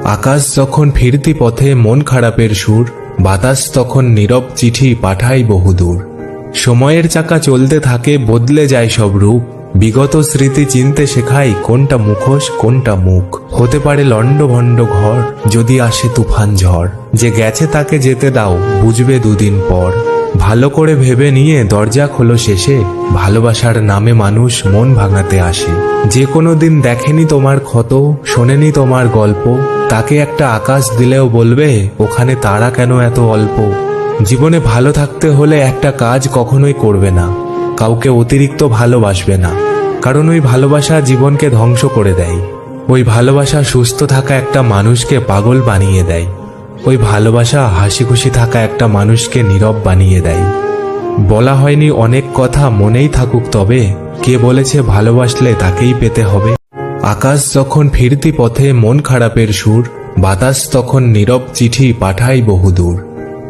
আকাশ যখন ফিরতি পথে মন খারাপের সুর, বাতাস তখন নীরব চিঠি পাঠায় বহুদূর। সময়ের চাকা চলতে থাকে, বদলে যায় সব রূপ, বিগত স্মৃতি চিনতে শেখায় কোনটা মুখোশ কোনটা মুখ। হতে পারে লণ্ডভণ্ড ঘর, যদি আসে তুফান ঝড়, যে গেছে তাকে যেতে দাও, বুঝবে দুদিন পর। ভালো করে ভেবে নিয়ে দরজা খোলো শেষে, ভালোবাসার নামে মানুষ মন ভাঙাতে আসে। যে কোনো দিন দেখেনি তোমার ক্ষত, শোনেনি তোমার গল্প, তাকে একটা আকাশ দিলেও বলবে ওখানে তারা কেন এত অল্প। জীবনে ভালো থাকতে হলে একটা কাজ কখনোই করবে না, কাউকে অতিরিক্ত ভালোবাসবে না, কারণ ওই ভালোবাসা জীবনকে ধ্বংস করে দেয়। ওই ভালোবাসা সুস্থ থাকা একটা মানুষকে পাগল বানিয়ে দেয়। ওই ভালোবাসা হাসি খুশি থাকা একটা মানুষকে নীরব বানিয়ে দেয়। বলা হয়নি অনেক কথা, মনেই থাকুক তবে, কে বলেছে ভালোবাসলে তাকেই পেতে হবে। আকাশ যখন ফিরতি পথে মন খারাপের সুর, বাতাস তখন নীরব চিঠি পাঠায় বহুদূর।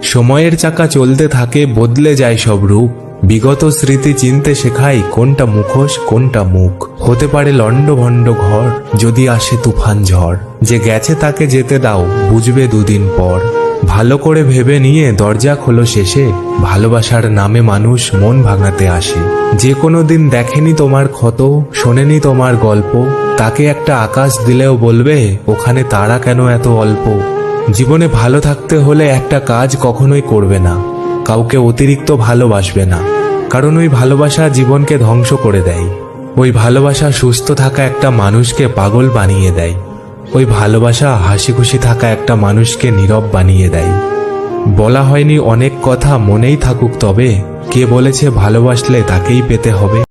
সময়ের চাকা চলতে থাকে, বদলে যায় সব রূপ, বিগত স্মৃতি চিনতে শেখায় কোনটা মুখোশ কোনটা মুখ। হতে পারে লণ্ডভণ্ড ঘর, যদি আসে তুফান ঝড়, যে গেছে তাকে যেতে দাও, বুঝবে দুদিন পর। ভালো করে ভেবে নিয়ে দরজা খোলো শেষে, ভালোবাসার নামে মানুষ মন ভাঙাতে আসে। যে কোনো দিন দেখেনি তোমার ক্ষত, শোনেনি তোমার গল্প, তাকে একটা আকাশ দিলেও বলবে ওখানে তারা কেন এত অল্প। জীবনে ভালো থাকতে হলে একটা কাজ কখনোই করবে না, কাউকে অতিরিক্ত ভালোবাসবে না, কারণ ওই ভালোবাসা জীবনকে ধ্বংস করে দেয়। ওই ভালোবাসা সুস্থ থাকা একটা মানুষকে পাগল বানিয়ে দেয়। ওই ভালোবাসা হাসি খুশি থাকা একটা মানুষকে নীরব বানিয়ে দেয়। বলা হয়নি অনেক কথা, মনেই থাকুক তবে, কে বলেছে ভালোবাসলে তাকেই পেতে হবে।